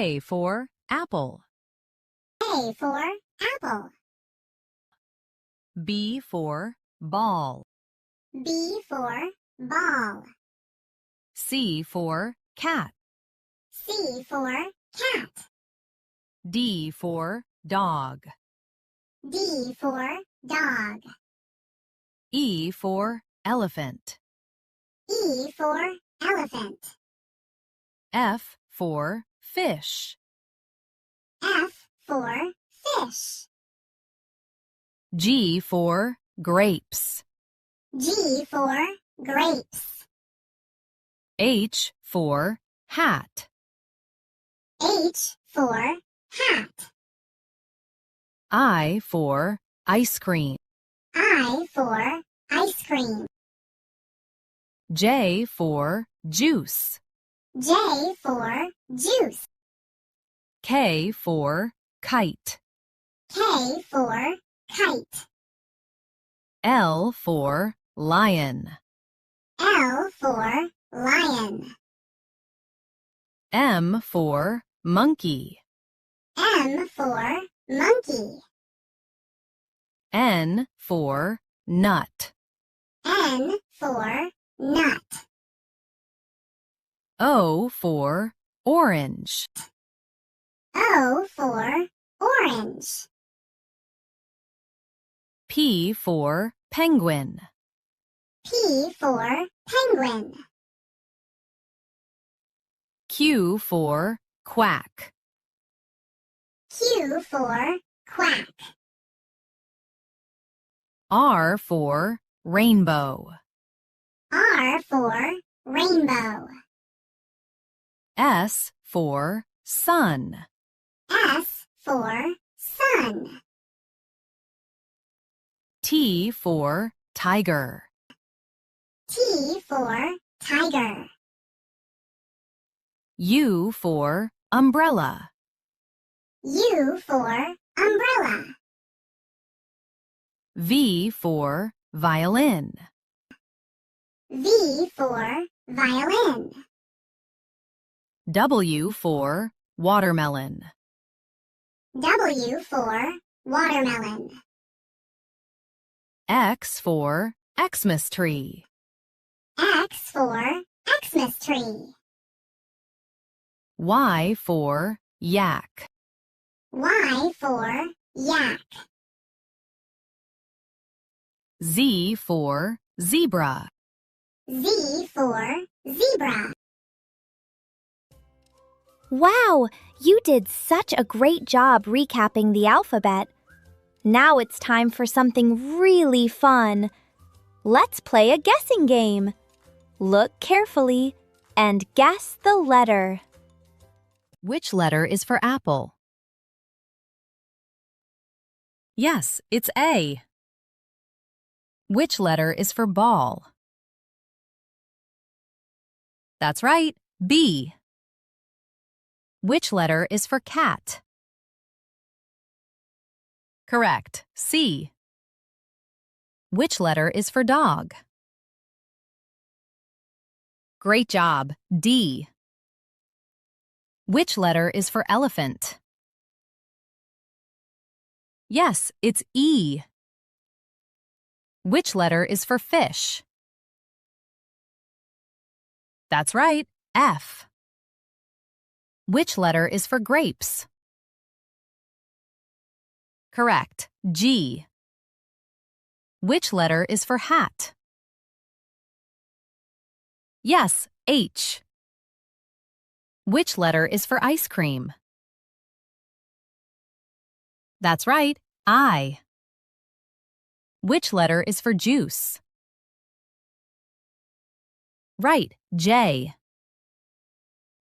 A for apple. A for apple. B for ball. B for ball. C for cat. C for cat. D for dog. D for dog. E for elephant. E for elephant. F for fish. F for fish. G for grapes. G for grapes. H for hat. H for hat. I for ice cream. I for ice cream. J for juice. J for juice. K for kite. K for kite. L for lion. L for lion. M for monkey. M for monkey. N for nut. N for nut. O for orange. O for orange. P for penguin. P for penguin. Q for quack. Q for quack. R for rainbow. R for rainbow. S for sun. S for sun. T for tiger. T for tiger. U for umbrella. U for umbrella. V for violin. V for violin. W for watermelon. W for watermelon. X for Xmas tree. X for Xmas tree. Y for yak. Y for yak. Z for zebra. Z for zebra. Wow, you did such a great job recapping the alphabet. Now it's time for something really fun. Let's play a guessing game. Look carefully and guess the letter. Which letter is for apple? Yes, it's A. Which letter is for ball? That's right, B. Which letter is for cat? Correct, C. Which letter is for dog? Great job, D. Which letter is for elephant? Yes, it's E. Which letter is for fish? That's right, F. Which letter is for grapes? Correct, G. Which letter is for hat? Yes, H. Which letter is for ice cream? That's right, I. Which letter is for juice? Right, J.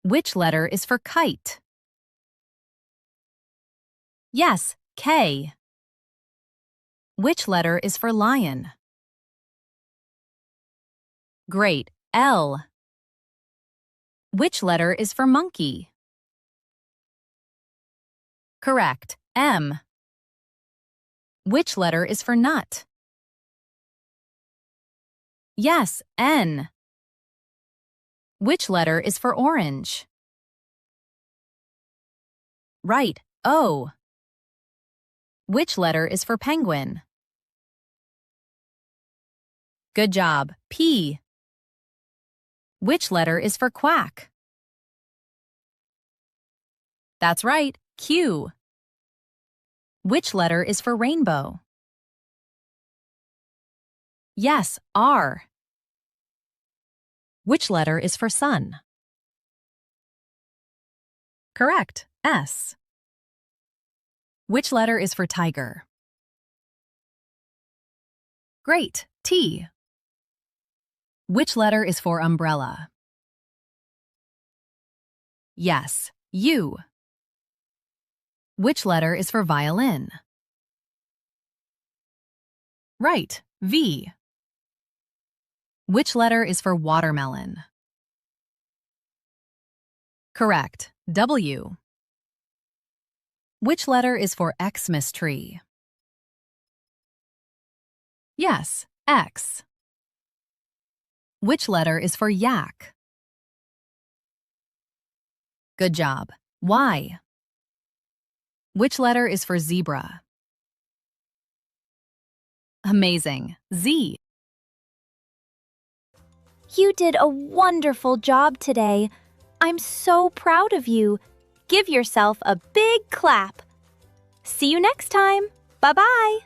Which letter is for kite? Yes, K. Which letter is for lion? Great, L. Which letter is for monkey? Correct, M. Which letter is for nut? Yes, N. Which letter is for orange? Right, O. Which letter is for penguin? Good job, P. Which letter is for quack? That's right, Q. Which letter is for rainbow? Yes, R. Which letter is for sun? Correct, S. Which letter is for tiger? Great, T. Which letter is for umbrella? Yes, U. Which letter is for violin? Right, V. Which letter is for watermelon? Correct, W. Which letter is for Xmas tree? Yes, X. Which letter is for yak? Good job, Y. Which letter is for zebra? Amazing, Z. You did a wonderful job today. I'm so proud of you. Give yourself a big clap. See you next time. Bye-bye.